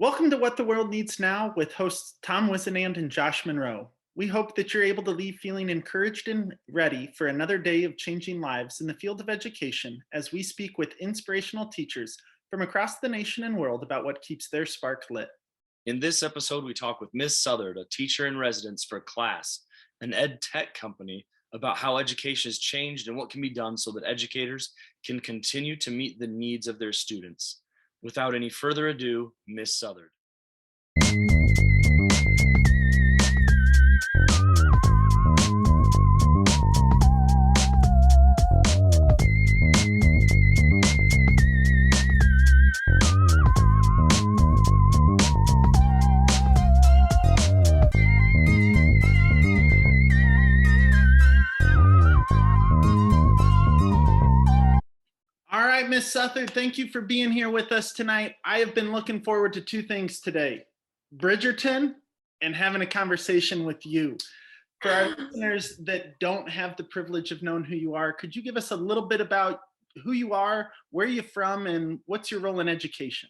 Welcome to What the World Needs Now with hosts Tom Whisinnand and Josh Monroe. We hope that you're able to leave feeling encouraged and ready for another day of changing lives in the field of education as we speak with inspirational teachers from across the nation and world about what keeps their spark lit. In this episode, we talk with Miss Sutherd, a teacher in residence for Class, an ed tech company, about how education has changed and what can be done so that educators can continue to meet the needs of their students. Without any further ado, Miss Sutherd. All right, Miss Sutherd, thank you for being here with us tonight. I have been looking forward to two things today: Bridgerton and having a conversation with you. For our listeners that don't have the privilege of knowing who you are, could you give us a little bit about who you are, where you're from, and what's your role in education?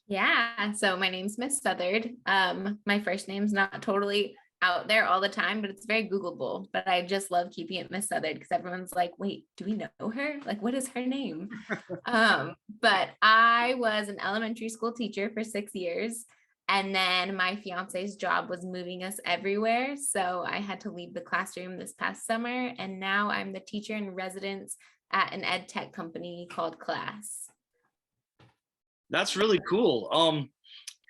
Yeah, so my name's Miss Sutherd. My first name's not totally out there all the time, but it's very Googleable. But I just love keeping it Miss Sutherd because everyone's like, wait, do we know her? Like, what is her name? But I was an elementary school teacher for 6 years. And then my fiance's job was moving us everywhere. So I had to leave the classroom this past summer. And now I'm the teacher in residence at an ed tech company called Class. That's really cool.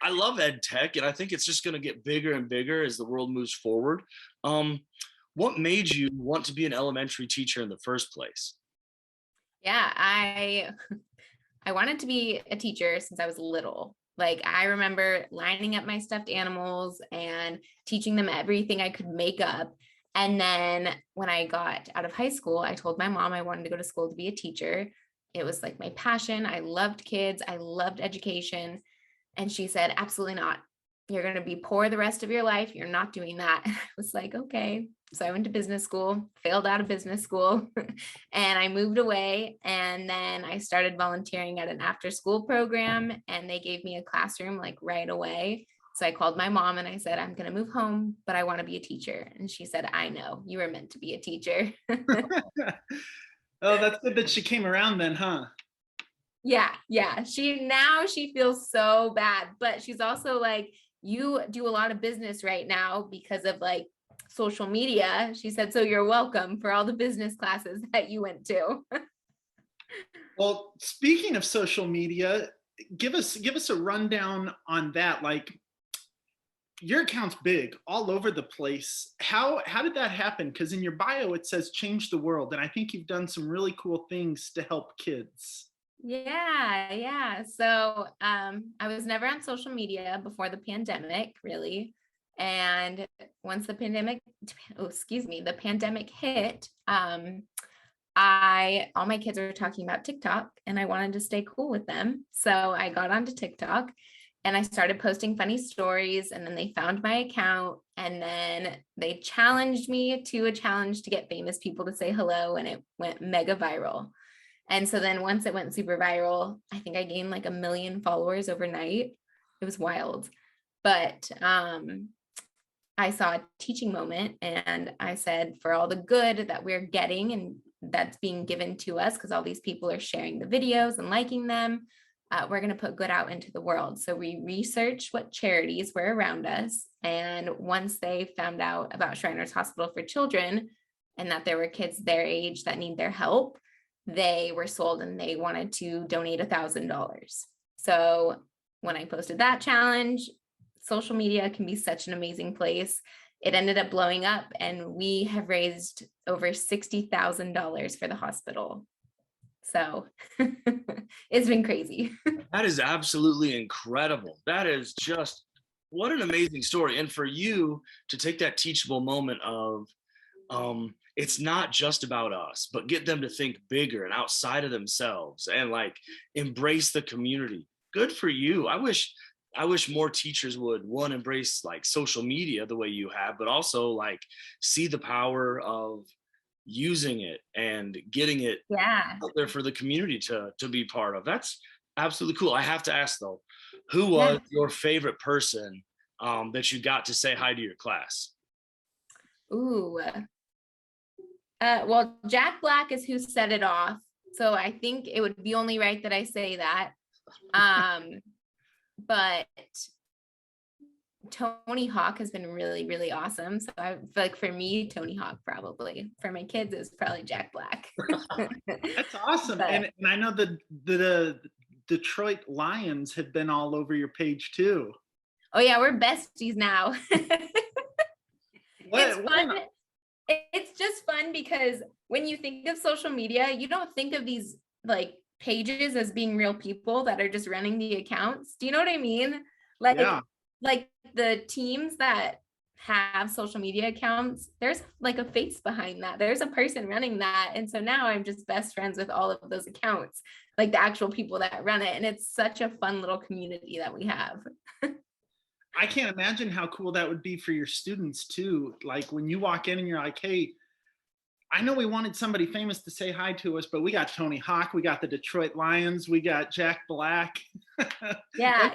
I love ed tech, and I think it's just going to get bigger and bigger as the world moves forward. What made you want to be an elementary teacher in the first place? Yeah, I wanted to be a teacher since I was little. Like I remember lining up my stuffed animals and teaching them everything I could make up. And then when I got out of high school, I told my mom I wanted to go to school to be a teacher. It was like my passion. I loved kids. I loved education. And she said, absolutely not. You're going to be poor the rest of your life. You're not doing that. I was like, okay. So I went to business school, failed out of business school, and I moved away. And then I started volunteering at an after school program, and they gave me a classroom like right away. So I called my mom and I said, I'm going to move home, but I want to be a teacher. And she said, I know you were meant to be a teacher. Oh, that's good that she came around then, huh? Yeah. She feels so bad, but she's also like, you do a lot of business right now because of like social media. She said, so you're welcome for all the business classes that you went to. Well, speaking of social media, give us a rundown on that. Like, your account's big, all over the place. How did that happen? Because in your bio it says change the world, and I think you've done some really cool things to help kids. Yeah. So I was never on social media before the pandemic, really. And once the pandemic hit, all my kids were talking about TikTok and I wanted to stay cool with them. So I got onto TikTok and I started posting funny stories, and then they found my account and then they challenged me to a challenge to get famous people to say hello, and it went mega viral. And so then once it went super viral, I think I gained like 1 million followers overnight. It was wild. But I saw a teaching moment and I said, for all the good that we're getting and that's being given to us, because all these people are sharing the videos and liking them, we're going to put good out into the world. So we researched what charities were around us. And once they found out about Shriners Hospital for Children and that there were kids their age that need their help, they were sold and they wanted to donate $1,000. So when I posted that challenge, social media can be such an amazing place. It ended up blowing up and we have raised over $60,000 for the hospital. So it's been crazy. That is absolutely incredible. That is just what an amazing story. And for you to take that teachable moment of, it's not just about us, but get them to think bigger and outside of themselves and like embrace the community. Good for you. I wish more teachers would, one, embrace like social media the way you have, but also like see the power of using it and getting it Yeah. out there for the community to be part of. That's Absolutely cool. I have to ask though, who was your favorite person that you got to say hi to your class? Ooh. Well, Jack Black is who set it off. So I think it would be only right that I say that. But Tony Hawk has been really, really awesome. So I feel like for me, Tony Hawk probably. For my kids, it's probably Jack Black. That's awesome. But, And I know the Detroit Lions have been all over your page too. oh yeah, we're besties now. It's fun. It's just fun because when you think of social media, you don't think of these like pages as being real people that are just running the accounts. Do you know what I mean? Like, Yeah. like the teams that have social media accounts, there's like a face behind that. There's a person running that. And so now I'm just best friends with all of those accounts, like the actual people that run it. And it's such a fun little community that we have. I can't imagine how cool that would be for your students too. Like when you walk in and you're like, hey, I know we wanted somebody famous to say hi to us, but we got Tony Hawk, we got the Detroit Lions, we got Jack Black. Yeah.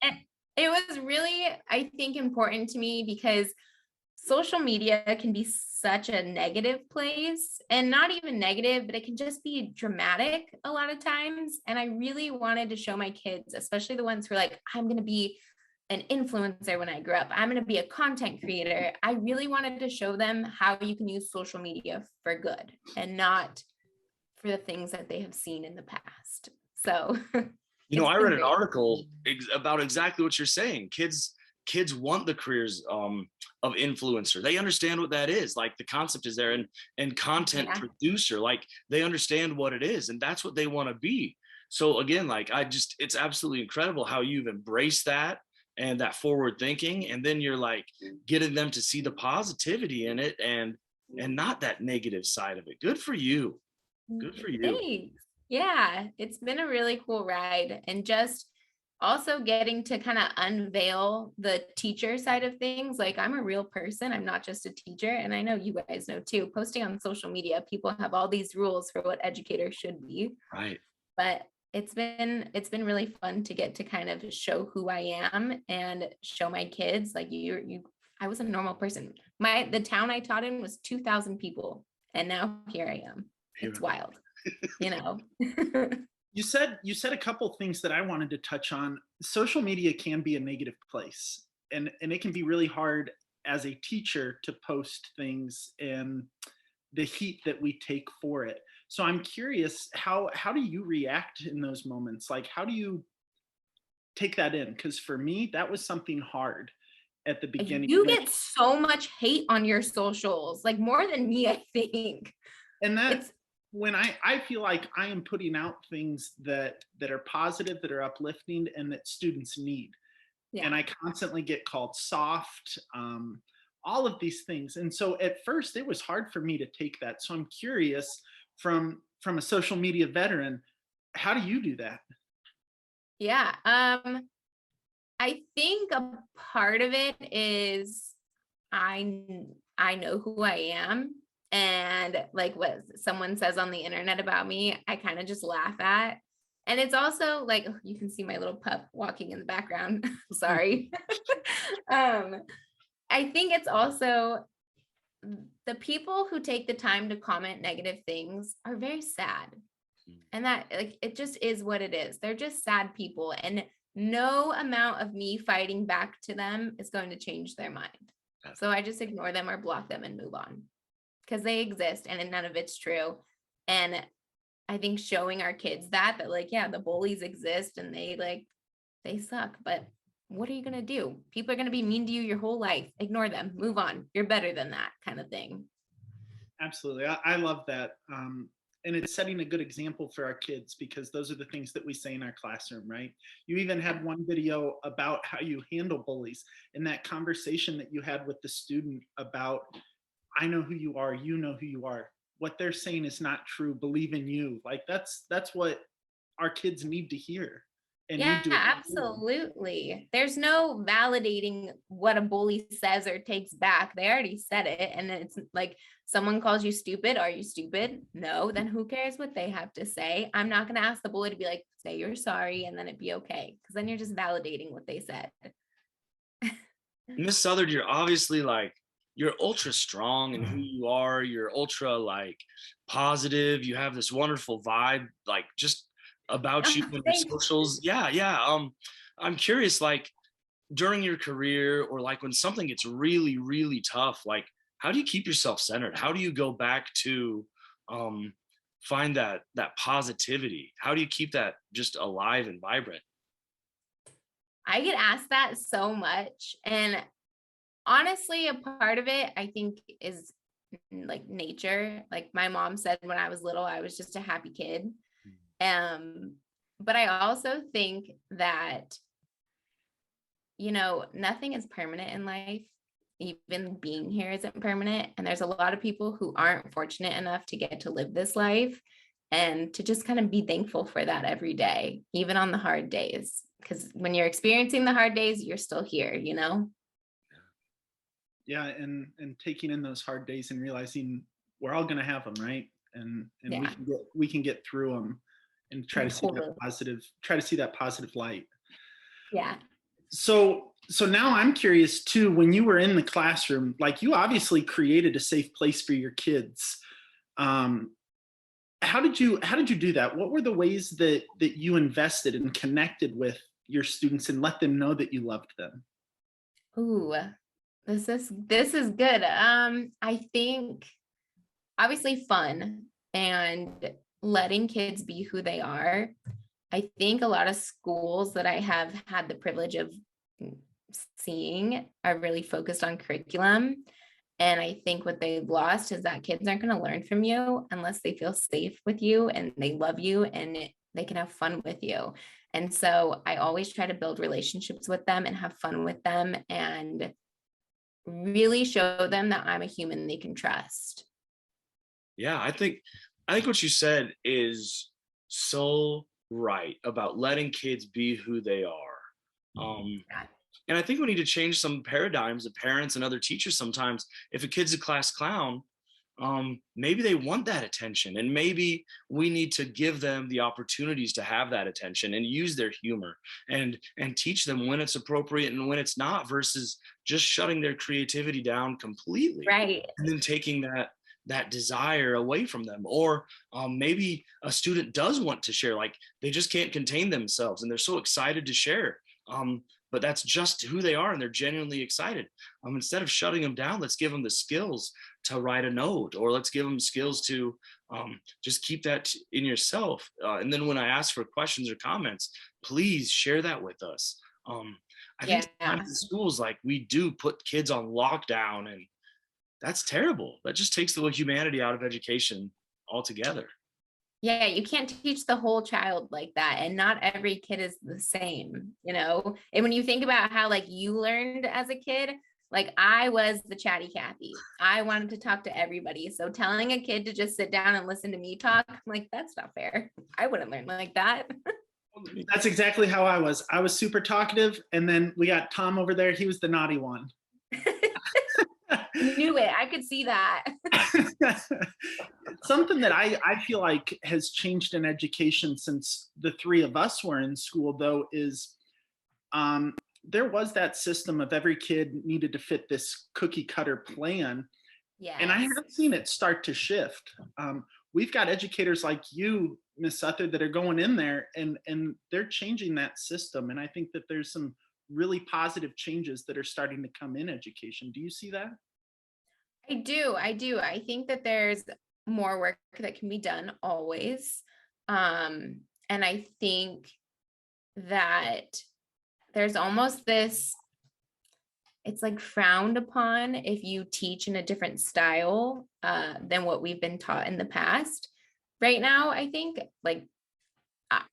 And it was really, I think, important to me because social media can be such a negative place, and not even negative, but it can just be dramatic a lot of times. And I really wanted to show my kids, especially the ones who are like, I'm going to be an influencer when I grow up, I'm going to be a content creator. I really wanted to show them how you can use social media for good and not for the things that they have seen in the past. So I read an article about exactly what you're saying. Kids want the careers of influencer. They understand what that is. Like the concept is there, and content producer, like they understand what it is, and that's what they want to be. So again, like it's absolutely incredible how you've embraced that and that forward thinking, and then you're like getting them to see the positivity in it and not that negative side of it. Good for you. Good for you. Thanks. Yeah, it's been a really cool ride, and just also getting to kind of unveil the teacher side of things. Like I'm a real person, I'm not just a teacher. And I know you guys know too, posting on social media, people have all these rules for what educators should be. Right. But it's been really fun to get to kind of show who I am and show my kids like I was a normal person. The town I taught in was 2,000 people, and now here I am. It's wild. You said a couple things that I wanted to touch on. Social media can be a negative place, and it can be really hard as a teacher to post things and the heat that we take for it. So I'm curious, how do you react in those moments? Like, how do you take that in? Because for me, that was something hard at the beginning. You get so much hate on your socials, like more than me, I think. And that's when I feel like I am putting out things that are positive, that are uplifting, and that students need. Yeah. And I constantly get called soft, all of these things. And so at first it was hard for me to take that. So I'm curious, from a social media veteran, how do you do that? Yeah. I think a part of it is I know who I am. And like what someone says on the internet about me, I kind of just laugh at. And it's also like, you can see my little pup walking in the background. Sorry. I think it's also the people who take the time to comment negative things are very sad. And that like, it just is what it is. They're just sad people. And no amount of me fighting back to them is going to change their mind. So I just ignore them or block them and move on. Because they exist and none of it's true. And I think showing our kids that like, yeah, the bullies exist and they suck, but what are you going to do? People are going to be mean to you your whole life. Ignore them, move on. You're better than that kind of thing. Absolutely. I love that. And it's setting a good example for our kids, because those are the things that we say in our classroom, right? You even had one video about how you handle bullies, and that conversation that you had with the student about, I know who you are, you know who you are. What they're saying is not true. Believe in you. Like that's what our kids need to hear. and you Yeah, do it. absolutely. There's no validating what a bully says or takes back. They already said it. And then it's like someone calls you stupid. Are you stupid? No. Then who cares what they have to say? I'm not going to ask the bully to be like, say you're sorry, and then it'd be okay. Because then you're just validating what they said. Miss Southard, you're obviously like, you're ultra strong in who you are. You're ultra like positive. You have this wonderful vibe, like just about you Oh, and your thanks. socials. Yeah, yeah. I'm curious, like during your career or like when something gets really, really tough, like how do you keep yourself centered? How do you go back to um find that positivity? How do you keep that just alive and vibrant? I get asked that so much. And honestly, a part of it, I think, is like nature. Like my mom said when I was little, I was just a happy kid. But I also think that, nothing is permanent in life. Even being here isn't permanent. And there's a lot of people who aren't fortunate enough to get to live this life, and to just kind of be thankful for that every day, even on the hard days. Because when you're experiencing the hard days, you're still here, Yeah, and taking in those hard days and realizing we're all going to have them, right? And Yeah. we can get through them and try to see that Totally. positive light. Yeah. So now I'm curious too, when you were in the classroom, like you obviously created a safe place for your kids. How did you do that? What were the ways that you invested and connected with your students and let them know that you loved them? Ooh, this is good. I think obviously fun and letting kids be who they are. I think a lot of schools that I have had the privilege of seeing are really focused on curriculum. And I think what they've lost is that kids aren't going to learn from you unless they feel safe with you and they love you and they can have fun with you. And so I always try to build relationships with them and have fun with them and really show them that I'm a human they can trust. Yeah, I think what you said is so right about letting kids be who they are. Yeah. And I think we need to change some paradigms of parents and other teachers sometimes. If a kid's a class clown, maybe they want that attention, and maybe we need to give them the opportunities to have that attention and use their humor and teach them when it's appropriate and when it's not, versus just shutting their creativity down completely, Right. and then taking that desire away from them. Or maybe a student does want to share, like they just can't contain themselves and they're so excited to share, but that's just who they are and they're genuinely excited. Instead of shutting them down, let's give them the skills to write a note, or let's give them skills to just keep that in yourself, and then when I ask for questions or comments, please share that with us. I think sometimes in schools, like, we do put kids on lockdown, and that's terrible. That just takes the humanity out of education altogether. Yeah, you can't teach the whole child like that. And not every kid is the same, And when you think about how like you learned as a kid, like I was the chatty Cathy. I wanted to talk to everybody. So telling a kid to just sit down and listen to me talk, I'm like, that's not fair. I wouldn't learn like that. That's exactly how I was. I was super talkative, and then we got Tom over there. He was the naughty one. Knew it. I could see that. Something that I feel like has changed in education since the three of us were in school, though, is there was that system of every kid needed to fit this cookie cutter plan. Yes. And I have seen it start to shift. We've got educators like you, Miss Sutherd, that are going in there and they're changing that system. And I think that there's some really positive changes that are starting to come in education. Do you see that? I do. I think that there's more work that can be done always. And I think that there's almost this, it's like frowned upon if you teach in a different style than what we've been taught in the past. Right now, I think, like,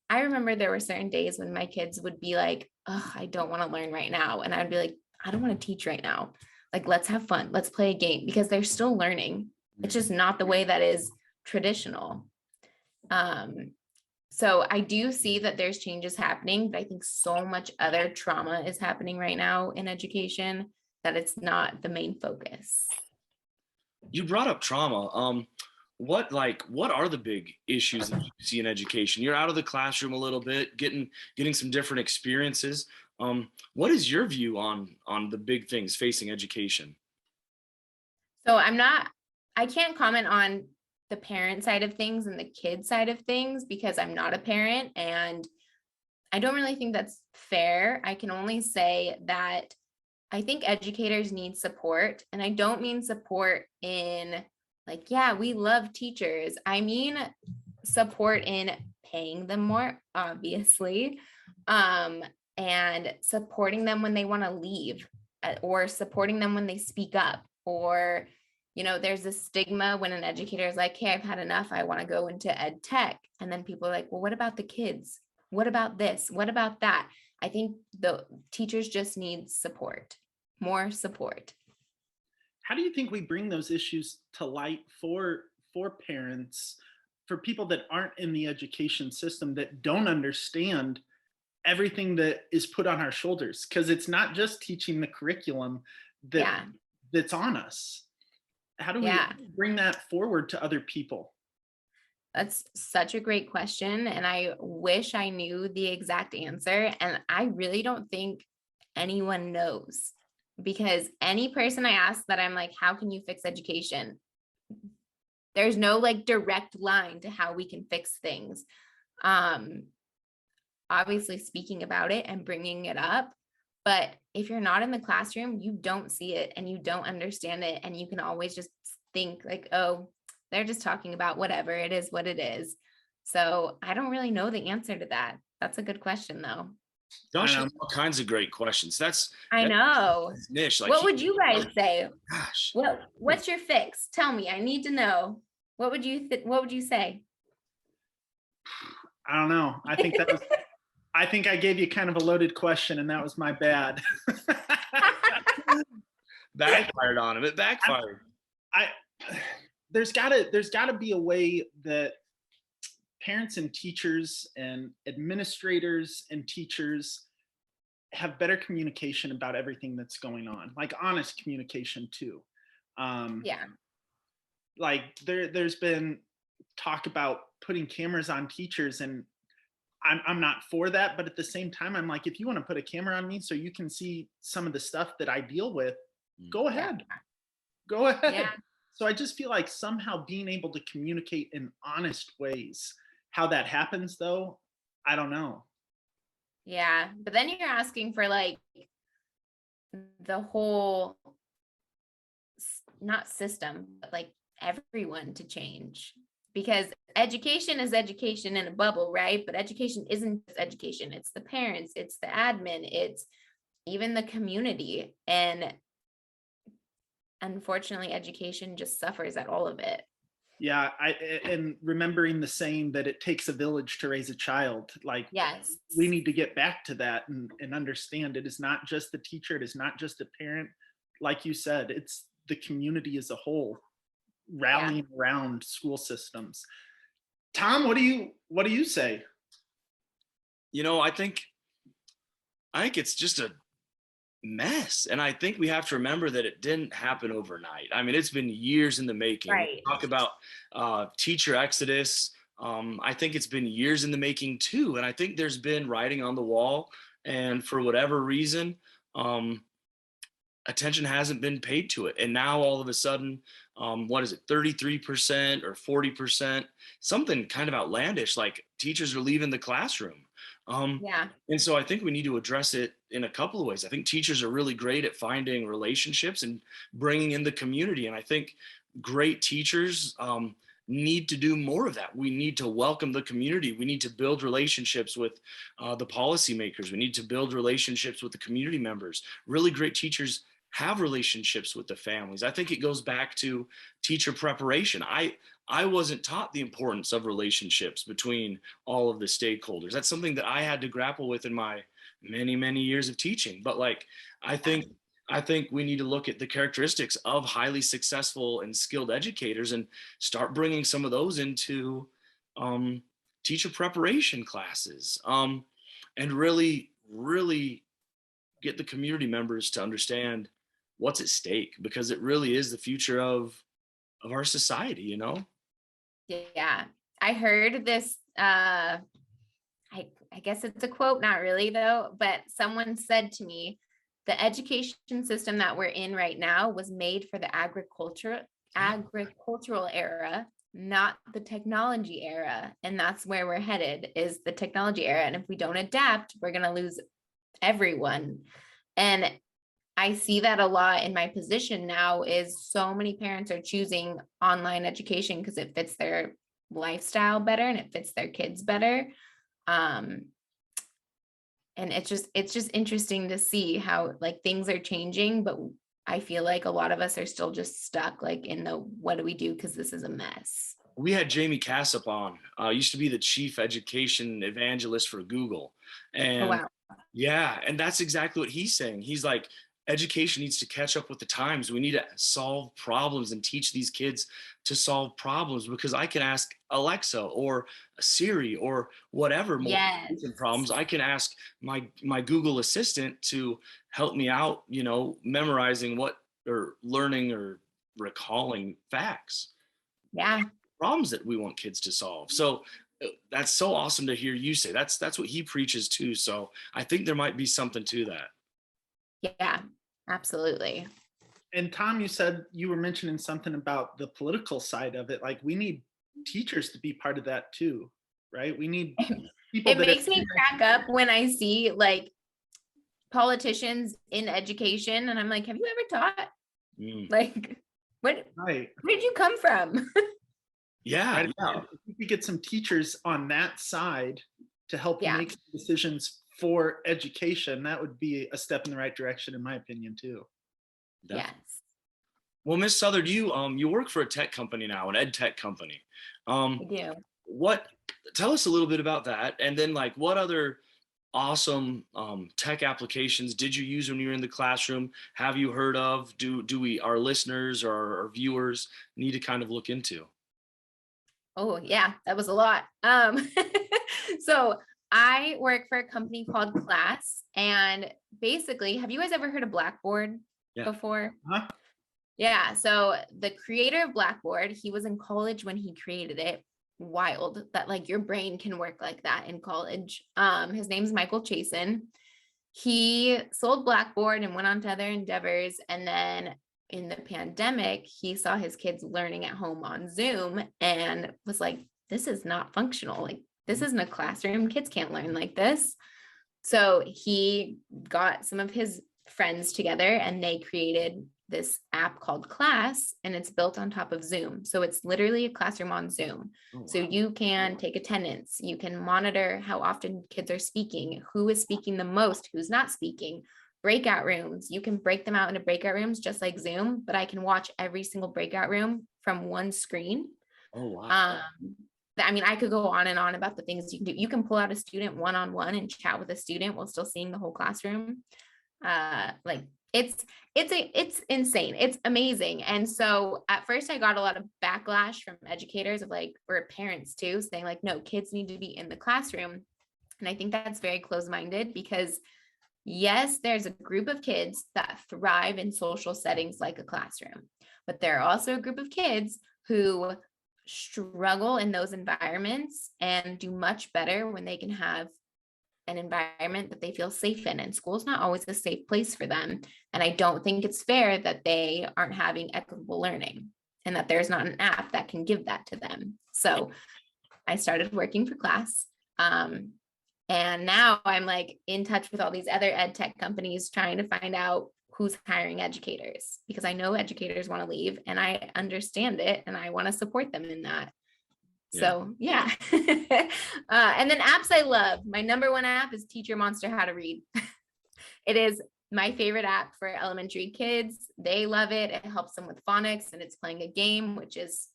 I remember there were certain days when my kids would be like, oh, I don't want to learn right now. And I'd be like, I don't want to teach right now. Like, let's have fun. Let's play a game, because they're still learning. It's just not the way that is traditional. So I do see that there's changes happening, but I think so much other trauma is happening right now in education that it's not the main focus. You brought up trauma. What are the big issues that you see in education? You're out of the classroom a little bit, getting some different experiences. What is your view on the big things facing education? So I can't comment on the parent side of things and the kid side of things because I'm not a parent and I don't really think that's fair. I can only say that I think educators need support, and I don't mean support in like, yeah, we love teachers. I mean support in paying them more, obviously, and supporting them when they want to leave, or supporting them when they speak up, or there's a stigma when an educator is like, hey, I've had enough, I want to go into ed tech. And then people are like, well, what about the kids? What about this? What about that? I think the teachers just need support, more support. How do you think we bring those issues to light for parents, for people that aren't in the education system, that don't understand everything that is put on our shoulders? Because it's not just teaching the curriculum that's on us. How do we bring that forward to other people? That's such a great question. And I wish I knew the exact answer. And I really don't think anyone knows, because any person I ask that I'm like, how can you fix education? There's no like direct line to how we can fix things. Obviously speaking about it and bringing it up. But if you're not in the classroom, you don't see it and you don't understand it. And you can always just think like, oh, they're just talking about whatever, it is what it is. So I don't really know the answer to that. That's a good question though. Josh has all kinds of great questions. I know. Niche. Like, what would you guys say? Gosh. What's your fix? Tell me. I need to know. What would you say? I don't know. I think I gave you kind of a loaded question, and that was my bad. Backfired on him. It backfired. There's gotta be a way that parents and teachers and administrators and teachers have better communication about everything that's going on, like honest communication too. Like there's been talk about putting cameras on teachers, and I'm not for that, but at the same time, I'm like, if you want to put a camera on me so you can see some of the stuff that I deal with, go ahead. Go ahead. Yeah. So I just feel like somehow being able to communicate in honest ways. How that happens though, I don't know. Yeah, but then you're asking for like the whole, not system, but like everyone to change, because education is education in a bubble, right? But education isn't just education. It's the parents, it's the admin, it's even the community. And unfortunately, education just suffers at all of it. Yeah, and remembering the saying that it takes a village to raise a child, like, yes, we need to get back to that and understand it is not just the teacher, it is not just the parent. Like you said, it's the community as a whole rallying around school systems. Tom, what do you say? I think it's just a mess, and I think we have to remember that it didn't happen overnight. I mean, it's been years in the making. Right. Talk about teacher exodus. I think it's been years in the making too, and I think there's been writing on the wall, and for whatever reason, attention hasn't been paid to it. And now all of a sudden, what is it, 33% or 40%, something kind of outlandish, like teachers are leaving the classroom. And so I think we need to address it in a couple of ways. I think teachers are really great at finding relationships and bringing in the community. And I think great teachers need to do more of that. We need to welcome the community. We need to build relationships with the policymakers. We need to build relationships with the community members. Really great teachers have relationships with the families. I think it goes back to teacher preparation. I wasn't taught the importance of relationships between all of the stakeholders. That's something that I had to grapple with in my many, many years of teaching. But I think we need to look at the characteristics of highly successful and skilled educators and start bringing some of those into teacher preparation classes, and really get the community members to understand what's at stake, because it really is the future of our society, you know? Yeah. I heard this, I guess it's a quote, not really though, but someone said to me, the education system that we're in right now was made for the agricultural era, not the technology era. And that's where we're headed, is the technology era. And if we don't adapt, we're going to lose everyone. And I see that a lot in my position now, is so many parents are choosing online education because it fits their lifestyle better and it fits their kids better. And it's just interesting to see how like things are changing, but I feel like a lot of us are still just stuck like in the what do we do, because this is a mess. We had Jamie Cassup on, used to be the chief education evangelist for Google. Oh And wow. yeah, and that's exactly what he's saying. He's like, education needs to catch up with the times. We need to solve problems and teach these kids to solve problems, because I can ask Alexa or Siri or whatever Yes. problems. I can ask my Google Assistant to help me out, you know, memorizing what, or learning or recalling facts. Yeah. Problems that we want kids to solve. So that's so awesome to hear you say. That's what he preaches too. So I think there might be something to that. Yeah, absolutely. And Tom, you were mentioning something about the political side of it. Like we need teachers to be part of that too, right? We need people It makes me crack up when I see like politicians in education and I'm like, have you ever taught? Like, where did you come from? Yeah, right? yeah. If we could get some teachers on that side to help Yeah. make decisions for education, that would be a step in the right direction, in my opinion, too. Yes. Well, Miss Sutherd, you work for a tech company now, an ed tech company. I do. Tell us a little bit about that, and then like what other awesome tech applications did you use when you were in the classroom? Have you heard of? Do we, our listeners or our viewers, need to kind of look into? Oh yeah, that was a lot. So I work for a company called Class, and basically, have you guys ever heard of Blackboard before? Huh? Yeah, so the creator of Blackboard, he was in college when he created it. Wild that like your brain can work like that in college. His name's Michael Chasen. He sold Blackboard and went on to other endeavors, and then in the pandemic, he saw his kids learning at home on Zoom and was like, this is not functional. Like, this isn't a classroom. Kids can't learn like this. So he got some of his friends together and they created this app called Class, and it's built on top of Zoom. So it's literally a classroom on Zoom. Oh, wow. So you can take attendance, you can monitor how often kids are speaking, who is speaking the most, who's not speaking. Breakout rooms, you can break them out into breakout rooms just like Zoom, but I can watch every single breakout room from one screen. Oh wow. I mean, I could go on and on about the things you can do. You can pull out a student one-on-one and chat with a student while still seeing the whole classroom. Like it's insane. It's amazing. And so at first I got a lot of backlash from educators of like, or parents too, saying like, no, kids need to be in the classroom. And I think that's very close-minded, because yes, there's a group of kids that thrive in social settings like a classroom, but there are also a group of kids who struggle in those environments and do much better when they can have an environment that they feel safe in. And school's not always a safe place for them. And I don't think it's fair that they aren't having equitable learning and that there's not an app that can give that to them. So I started working for Class. And now I'm like in touch with all these other ed tech companies trying to find out who's hiring educators, because I know educators want to leave and I understand it and I want to support them in that. Yeah. So yeah. And then apps I love. My number one app is Teach Your Monster How to Read. It is my favorite app for elementary kids. They love it. It helps them with phonics and it's playing a game, which is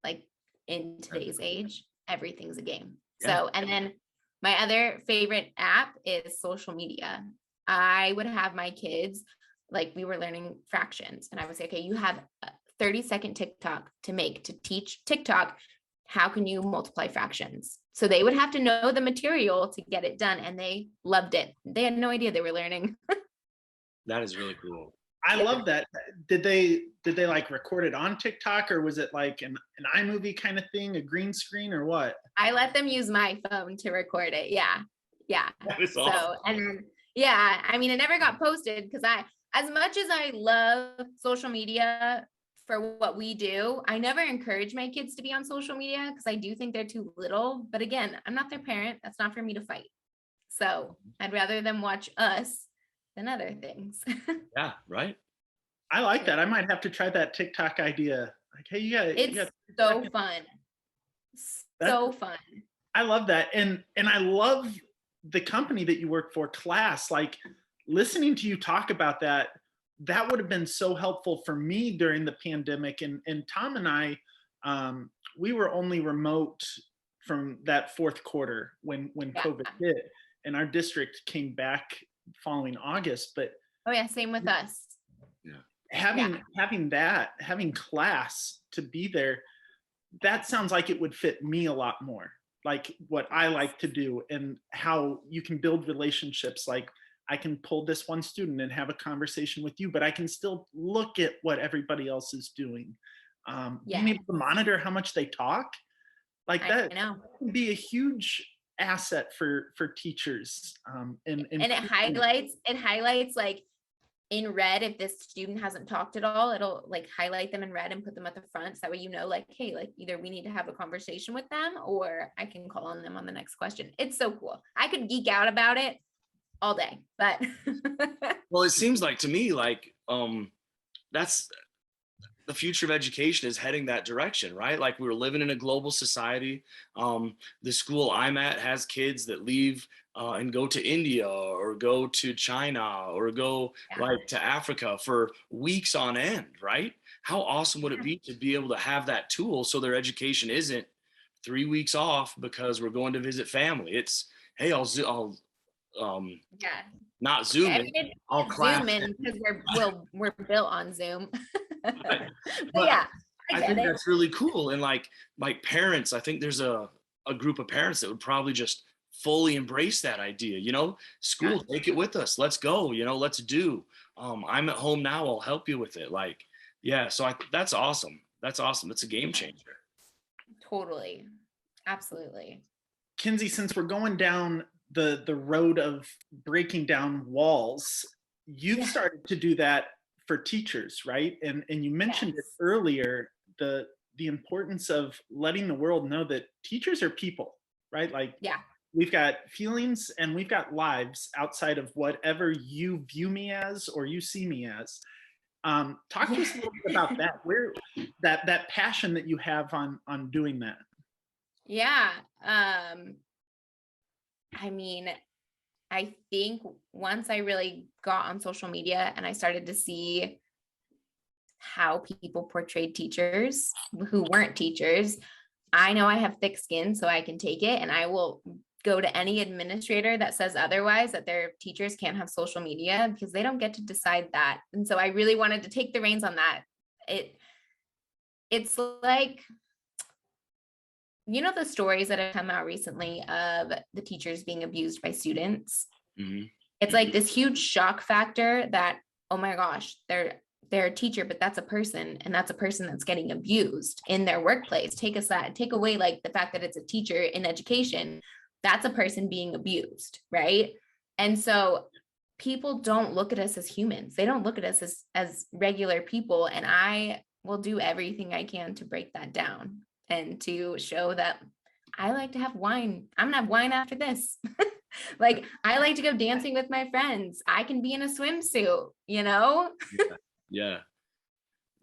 like in today's age, everything's a game. Yeah. So, and then my other favorite app is social media. I would have my kids, like we were learning fractions and I would say, okay, you have a 30-second TikTok to teach TikTok. How can you multiply fractions? So they would have to know the material to get it done, and they loved it. They had no idea they were learning. That is really cool. I love that. Did they like record it on TikTok, or was it like an iMovie kind of thing, a green screen, or what? I let them use my phone to record it. Yeah. Yeah. That is So, awesome. and then, yeah, I mean, it never got posted because as much as I love social media for what we do, I never encourage my kids to be on social media because I do think they're too little. But again, I'm not their parent. That's not for me to fight. So I'd rather them watch us than other things. Yeah, right. I like that. I might have to try that TikTok idea. Like, hey, It's so fun. So fun. I love that. And I love the company that you work for, Class. Like, listening to you talk about that would have been so helpful for me during the pandemic. And Tom and I, we were only remote from that fourth quarter when COVID hit, and our district came back following August. But oh yeah, same with us. Having Class to be there, that sounds like it would fit me a lot more, like what I like to do, and how you can build relationships. Like, I can pull this one student and have a conversation with you, but I can still look at what everybody else is doing. Being able to monitor how much they talk, like that can be a huge asset for teachers. And it highlights like in red, if this student hasn't talked at all, it'll like highlight them in red and put them at the front. So that way, you know, like, hey, like either we need to have a conversation with them or I can call on them on the next question. It's so cool. I could geek out about it all day, but well, it seems like to me, like, that's the future of education is heading that direction, right? Like, we're living in a global society. The school I'm at has kids that leave and go to India or go to China or go like to Africa for weeks on end, right? How awesome would it be to be able to have that tool so their education isn't 3 weeks off because we're going to visit family? It's, hey, I'll not Zoom in, I'll Zoom in because we're built on Zoom. Right. But yeah, I think that's really cool. And like parents, I think there's a group of parents that would probably just fully embrace that idea. You know, school, take it with us. Let's go. You know, let's do. I'm at home now. I'll help you with it. Like, yeah. So that's awesome. That's awesome. It's a game changer. Totally. Absolutely. Kinsey, since we're going down the road of breaking down walls, you've started to do that for teachers, right? And you mentioned it earlier, the importance of letting the world know that teachers are people, right? Like, we've got feelings and we've got lives outside of whatever you view me as or you see me as. Talk to us a little bit about that, where that passion that you have on doing that. Yeah. I mean, I think once I really got on social media and I started to see how people portrayed teachers who weren't teachers, I know I have thick skin, so I can take it, and I will go to any administrator that says otherwise, that their teachers can't have social media, because they don't get to decide that. And so I really wanted to take the reins on that. It's like, you know, the stories that have come out recently of the teachers being abused by students. Mm-hmm. It's like this huge shock factor that, oh my gosh, they're a teacher, but that's a person, and that's a person that's getting abused in their workplace. Take away like the fact that it's a teacher in education, that's a person being abused, right? And so people don't look at us as humans. They don't look at us as regular people. And I will do everything I can to break that down and to show that I like to have wine. I'm gonna have wine after this. Like, I like to go dancing with my friends. I can be in a swimsuit, you know? Yeah.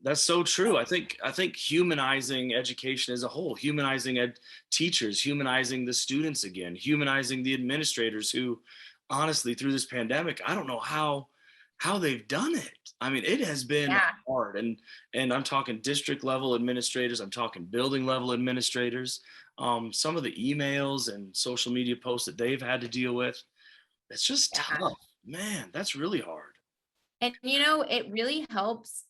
That's so true. I think humanizing education as a whole, humanizing teachers, humanizing the students again, humanizing the administrators who, honestly, through this pandemic, I don't know how they've done it. I mean, it has been hard. And I'm talking district level administrators, I'm talking building level administrators, some of the emails and social media posts that they've had to deal with. It's just tough, man. That's really hard. And, you know, it really helps.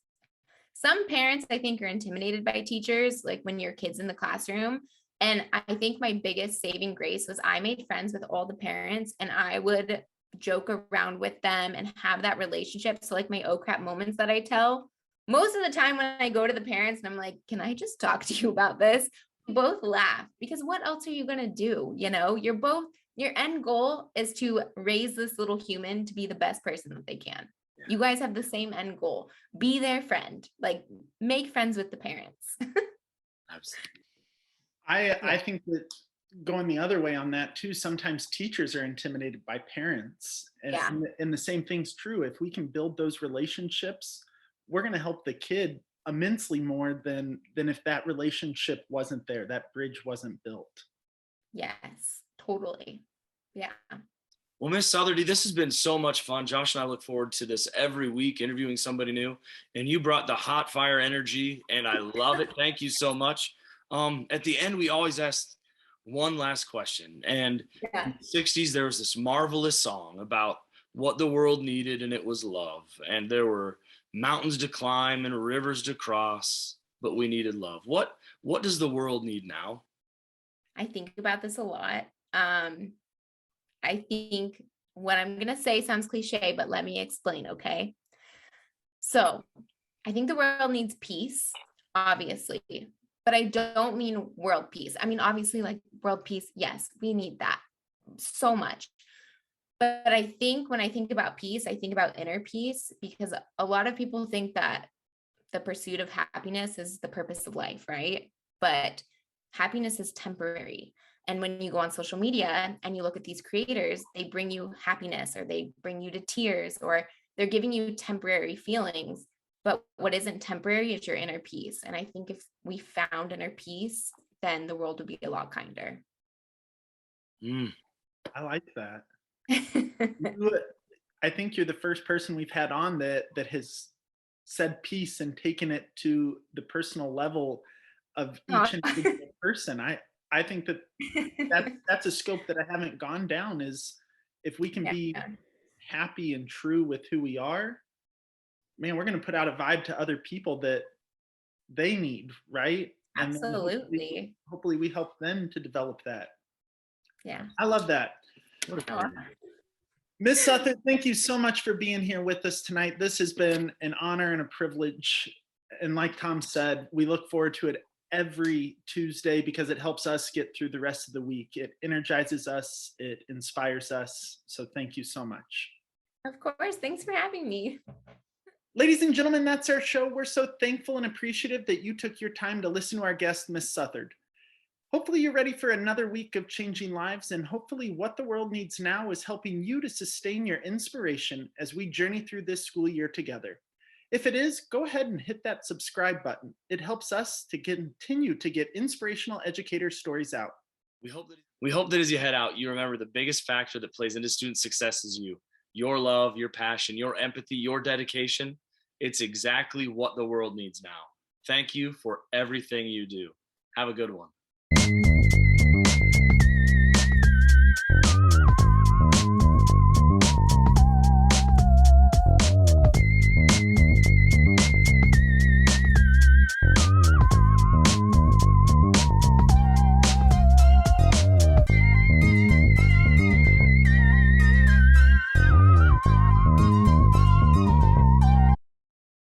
Some parents, I think, are intimidated by teachers, like when your kid's in the classroom. And I think my biggest saving grace was I made friends with all the parents, and I would joke around with them and have that relationship. So like my oh crap moments that I tell, most of the time when I go to the parents and I'm like, can I just talk to you about this? We both laugh, because what else are you going to do? You know, your end goal is to raise this little human to be the best person that they can. Yeah. You guys have the same end goal. Be their friend, like make friends with the parents. Absolutely. I think that going the other way on that too, sometimes teachers are intimidated by parents. Yeah. And the same thing's true. If we can build those relationships, we're going to help the kid immensely more than if that relationship wasn't there, that bridge wasn't built. Yes, totally. Yeah. Well, Miss Southerdy, this has been so much fun. Josh and I look forward to this every week, interviewing somebody new. And you brought the hot fire energy, and I love it. Thank you so much. At the end, we always ask one last question. And in the 60s, there was this marvelous song about what the world needed, and it was love. And there were mountains to climb and rivers to cross, but we needed love. What does the world need now? I think about this a lot. I think what I'm going to say sounds cliche, but let me explain, okay? So I think the world needs peace, obviously, but I don't mean world peace. I mean, obviously, like world peace, yes, we need that so much. But I think when I think about peace, I think about inner peace, because a lot of people think that the pursuit of happiness is the purpose of life, right? But happiness is temporary. And when you go on social media and you look at these creators, they bring you happiness, or they bring you to tears, or they're giving you temporary feelings. But what isn't temporary is your inner peace. And I think if we found inner peace, then the world would be a lot kinder. I like that. I think you're the first person we've had on that has said peace and taken it to the personal level of each individual person. I think that's a scope that I haven't gone down, is if we can be happy and true with who we are, man, we're going to put out a vibe to other people that they need, right? Absolutely. And hopefully we help them to develop that. Yeah. I love that. Miss Sutherd, thank you so much for being here with us tonight. This has been an honor and a privilege. And like Tom said, we look forward to it every Tuesday because it helps us get through the rest of the week. It energizes us, it inspires us. So thank you so much. Of course. Thanks for having me. Ladies and gentlemen, that's our show. We're so thankful and appreciative that you took your time to listen to our guest, Miss Sutherd. Hopefully you're ready for another week of changing lives, and hopefully what the world needs now is helping you to sustain your inspiration as we journey through this school year together. If it is, go ahead and hit that subscribe button. It helps us to continue to get inspirational educator stories out. We hope that as you head out, you remember the biggest factor that plays into student success is you. Your love, your passion, your empathy, your dedication. It's exactly what the world needs now. Thank you for everything you do. Have a good one.